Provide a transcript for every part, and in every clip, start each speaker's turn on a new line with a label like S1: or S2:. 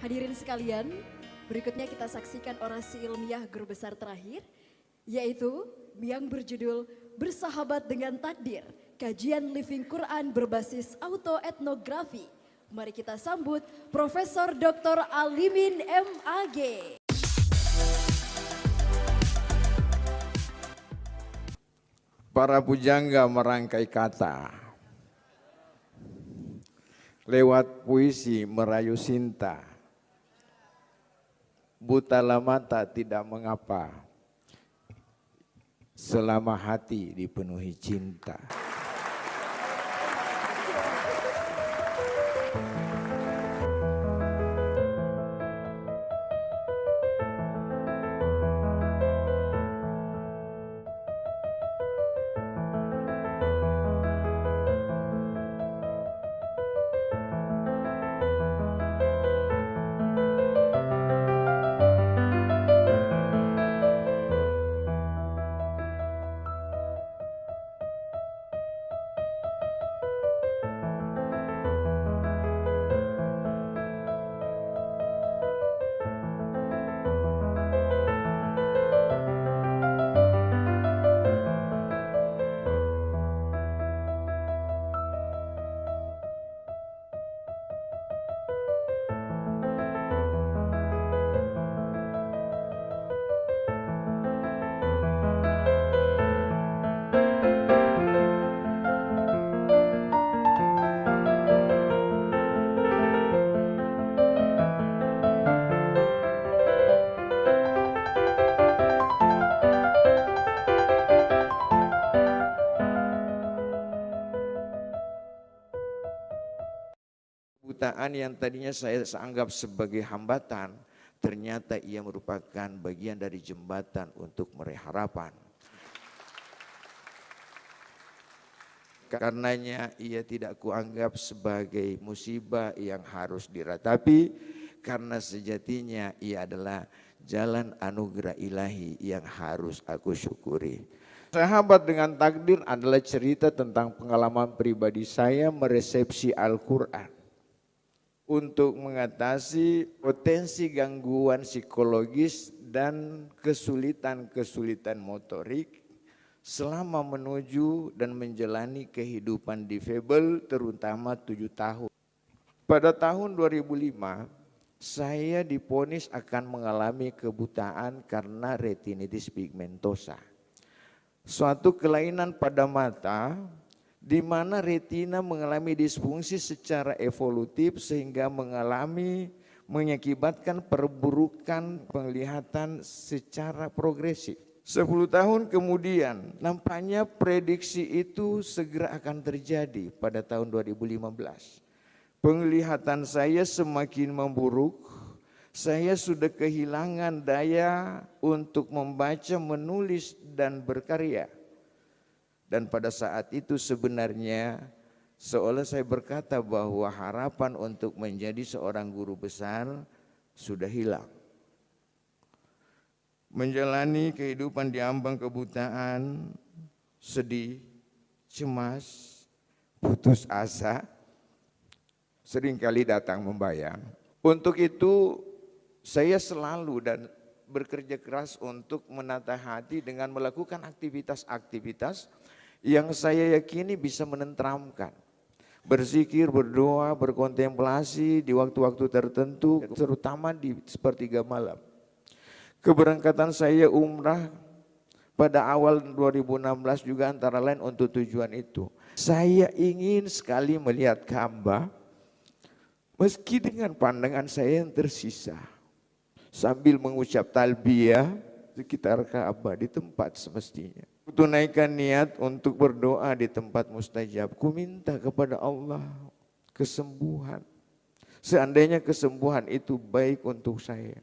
S1: Hadirin sekalian, berikutnya kita saksikan orasi ilmiah guru besar terakhir, yaitu yang berjudul Bersahabat dengan Takdir, kajian Living Quran berbasis autoetnografi. Mari kita sambut Profesor Dr. Alimin MAG.
S2: Para pujangga merangkai kata, lewat puisi merayu cinta, butalah mata tidak mengapa, selama hati dipenuhi cinta. Kebutaan yang tadinya saya anggap sebagai hambatan, ternyata ia merupakan bagian dari jembatan untuk meraih harapan. Karenanya ia tidak kuanggap sebagai musibah yang harus diratapi, karena sejatinya ia adalah jalan anugerah ilahi yang harus aku syukuri. Sahabat dengan Takdir adalah cerita tentang pengalaman pribadi saya meresepsi Al-Quran untuk mengatasi potensi gangguan psikologis dan kesulitan-kesulitan motorik selama menuju dan menjalani kehidupan difabel, terutama 7 tahun. Pada tahun 2005, saya divonis akan mengalami kebutaan karena retinitis pigmentosa, suatu kelainan pada mata di mana retina mengalami disfungsi secara evolutif sehingga mengakibatkan perburukan penglihatan secara progresif. 10 tahun kemudian nampaknya prediksi itu segera akan terjadi pada tahun 2015. Penglihatan saya semakin memburuk, saya sudah kehilangan daya untuk membaca, menulis dan berkarya. Dan pada saat itu sebenarnya seolah saya berkata bahwa harapan untuk menjadi seorang guru besar sudah hilang. Menjalani kehidupan di ambang kebutaan, sedih, cemas, putus asa, seringkali datang membayang. Untuk itu saya selalu dan bekerja keras untuk menata hati dengan melakukan aktivitas-aktivitas yang saya yakini bisa menenteramkan. Berzikir, berdoa, berkontemplasi di waktu-waktu tertentu, terutama di sepertiga malam. Keberangkatan saya umrah pada awal 2016 juga antara lain untuk tujuan itu. Saya ingin sekali melihat Ka'bah meski dengan pandangan saya yang tersisa, sambil mengucap talbiyah sekitar Ka'bah di tempat semestinya. Tunaikan niat untuk berdoa di tempat mustajab. Ku minta kepada Allah kesembuhan. Seandainya kesembuhan itu baik untuk saya.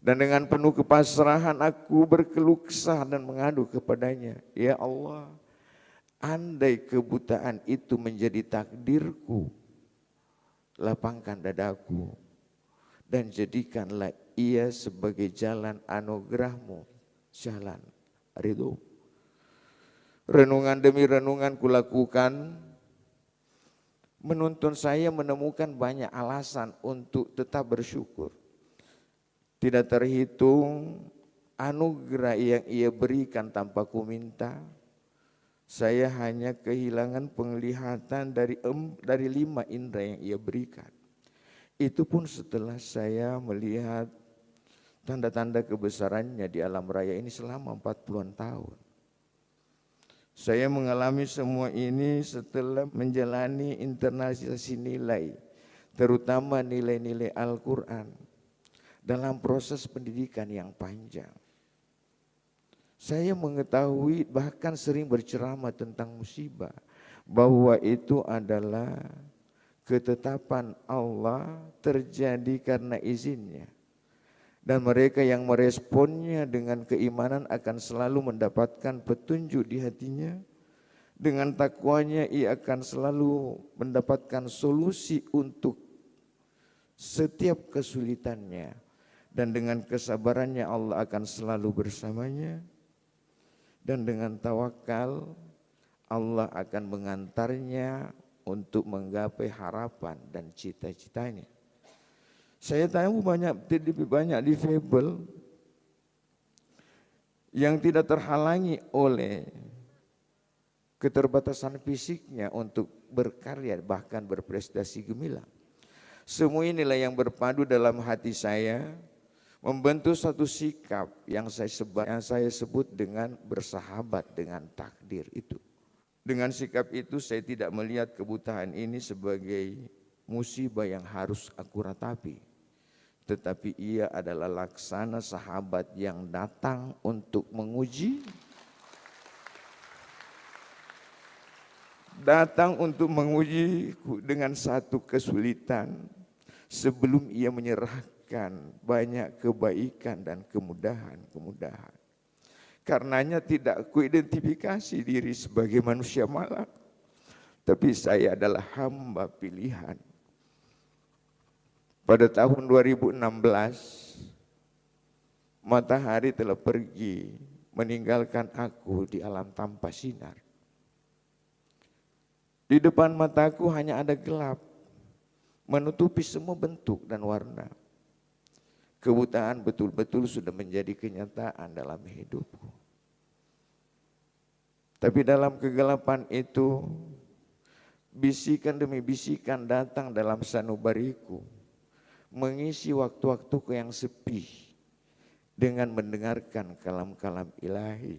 S2: Dan dengan penuh kepasrahan aku berkeluh kesah dan mengadu kepadanya. Ya Allah, andai kebutaan itu menjadi takdirku, lapangkan dadaku dan jadikanlah ia sebagai jalan anugerahmu, jalan ridho. Renungan demi renungan kulakukan menuntun saya menemukan banyak alasan untuk tetap bersyukur. Tidak terhitung anugerah yang ia berikan tanpa ku minta. Saya hanya kehilangan penglihatan dari 5 indera yang ia berikan. Itu pun setelah saya melihat tanda-tanda kebesarannya di alam raya ini selama 40-an tahun. Saya mengalami semua ini setelah menjalani internalisasi nilai, terutama nilai-nilai Al-Quran dalam proses pendidikan yang panjang. Saya mengetahui bahkan sering berceramah tentang musibah, bahwa itu adalah ketetapan Allah terjadi karena izinnya. Dan mereka yang meresponnya dengan keimanan akan selalu mendapatkan petunjuk di hatinya. Dengan takwanya ia akan selalu mendapatkan solusi untuk setiap kesulitannya. Dan dengan kesabarannya Allah akan selalu bersamanya. Dan dengan tawakal Allah akan mengantarnya untuk menggapai harapan dan cita-citanya. Saya tahu lebih banyak difabel yang tidak terhalangi oleh keterbatasan fisiknya untuk berkarya bahkan berprestasi gemilang. Semua inilah yang berpadu dalam hati saya, membentuk satu sikap yang saya sebut dengan bersahabat dengan takdir itu. Dengan sikap itu saya tidak melihat kebutaan ini sebagai musibah yang harus aku ratapi, tetapi ia adalah laksana sahabat yang datang untuk menguji, dengan satu kesulitan sebelum ia menyerahkan banyak kebaikan dan kemudahan. Karenanya tidak kuidentifikasi diri sebagai manusia malang, tapi saya adalah hamba pilihan. Pada tahun 2016, matahari telah pergi meninggalkan aku di alam tanpa sinar. Di depan mataku hanya ada gelap, menutupi semua bentuk dan warna. Kebutaan betul-betul sudah menjadi kenyataan dalam hidupku. Tapi dalam kegelapan itu, bisikan demi bisikan datang dalam sanubariku, mengisi waktu-waktuku yang sepi dengan mendengarkan kalam-kalam ilahi,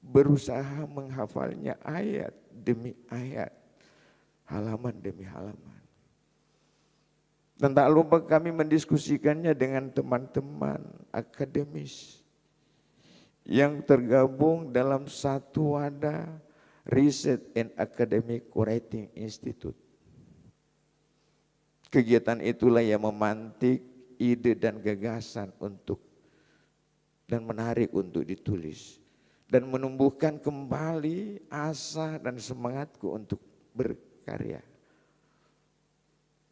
S2: berusaha menghafalnya ayat demi ayat, halaman demi halaman. Dan tak lupa kami mendiskusikannya dengan teman-teman akademis yang tergabung dalam satu wadah Research and Academic Writing Institute. Kegiatan itulah yang memantik ide dan gagasan dan menarik untuk ditulis. Dan menumbuhkan kembali asa dan semangatku untuk berkarya.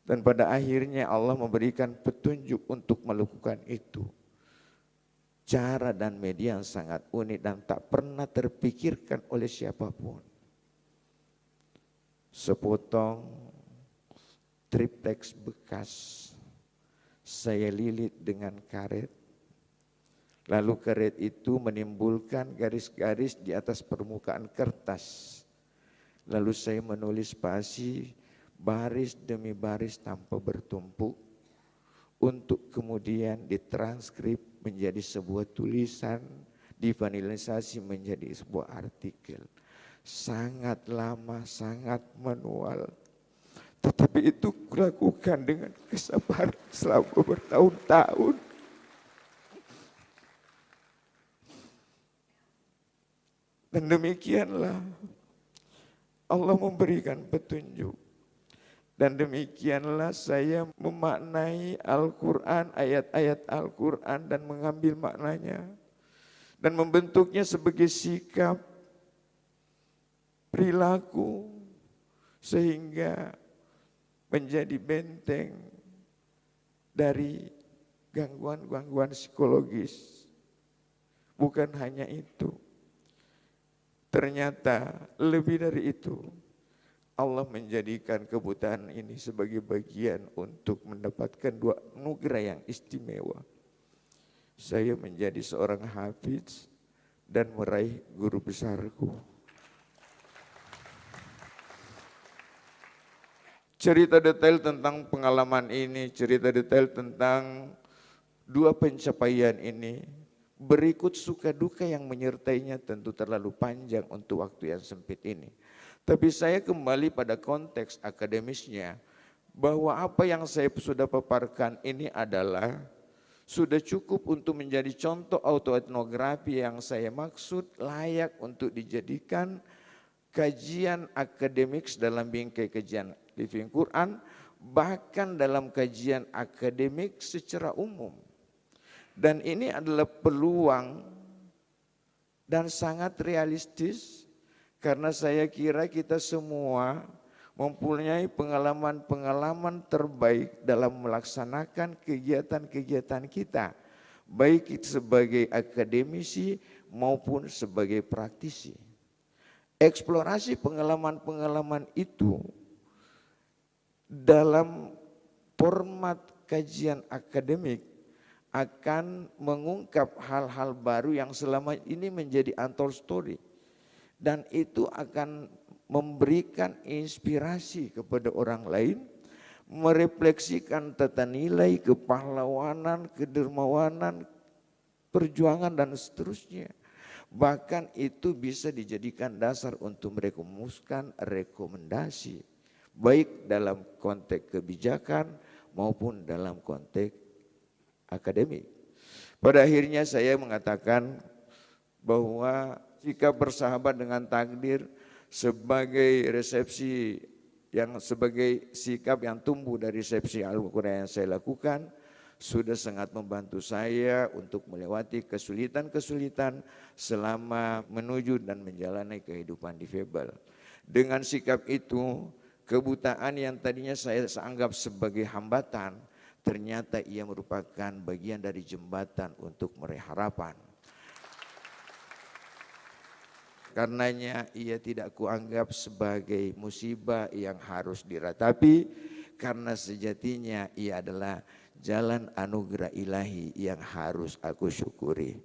S2: Dan pada akhirnya Allah memberikan petunjuk untuk melakukan itu. Cara dan media yang sangat unik dan tak pernah terpikirkan oleh siapapun. Sepotong triplex bekas saya lilit dengan karet. Lalu karet itu menimbulkan garis-garis di atas permukaan kertas. Lalu saya menulis spasi baris demi baris tanpa bertumpuk untuk kemudian ditranskrip menjadi sebuah tulisan, difinalisasi menjadi sebuah artikel. Sangat lama, sangat manual. Tetapi itu kulakukan dengan kesabaran selama bertahun-tahun. Dan demikianlah Allah memberikan petunjuk. Dan demikianlah saya memaknai Al-Quran, ayat-ayat Al-Quran dan mengambil maknanya. Dan membentuknya sebagai sikap, perilaku, sehingga menjadi benteng dari gangguan-gangguan psikologis. Bukan hanya itu. Ternyata lebih dari itu. Allah menjadikan kebutaan ini sebagai bagian untuk mendapatkan dua anugerah yang istimewa. Saya menjadi seorang hafiz dan meraih guru besarku. Cerita detail tentang pengalaman ini, cerita detail tentang dua pencapaian ini, berikut suka duka yang menyertainya tentu terlalu panjang untuk waktu yang sempit ini. Tapi saya kembali pada konteks akademisnya, bahwa apa yang saya sudah paparkan ini adalah sudah cukup untuk menjadi contoh autoetnografi yang saya maksud layak untuk dijadikan kajian akademik dalam bingkai kajian Living Quran, bahkan dalam kajian akademik secara umum. Dan ini adalah peluang dan sangat realistis, karena saya kira kita semua mempunyai pengalaman-pengalaman terbaik dalam melaksanakan kegiatan-kegiatan kita, baik sebagai akademisi maupun sebagai praktisi. Eksplorasi pengalaman-pengalaman itu dalam format kajian akademik akan mengungkap hal-hal baru yang selama ini menjadi untold story. Dan itu akan memberikan inspirasi kepada orang lain, merefleksikan tata nilai, kepahlawanan, kedermawanan, perjuangan dan seterusnya. Bahkan itu bisa dijadikan dasar untuk merumuskan rekomendasi, baik dalam konteks kebijakan maupun dalam konteks akademik. Pada akhirnya saya mengatakan bahwa sikap bersahabat dengan takdir sebagai resepsi yang sebagai sikap yang tumbuh dari resepsi Al-Quran yang saya lakukan sudah sangat membantu saya untuk melewati kesulitan-kesulitan selama menuju dan menjalani kehidupan difabel. Dengan sikap itu, kebutaan yang tadinya saya anggap sebagai hambatan, ternyata ia merupakan bagian dari jembatan untuk meraih harapan. Karenanya ia tidak kuanggap sebagai musibah yang harus diratapi, karena sejatinya ia adalah jalan anugerah ilahi yang harus aku syukuri.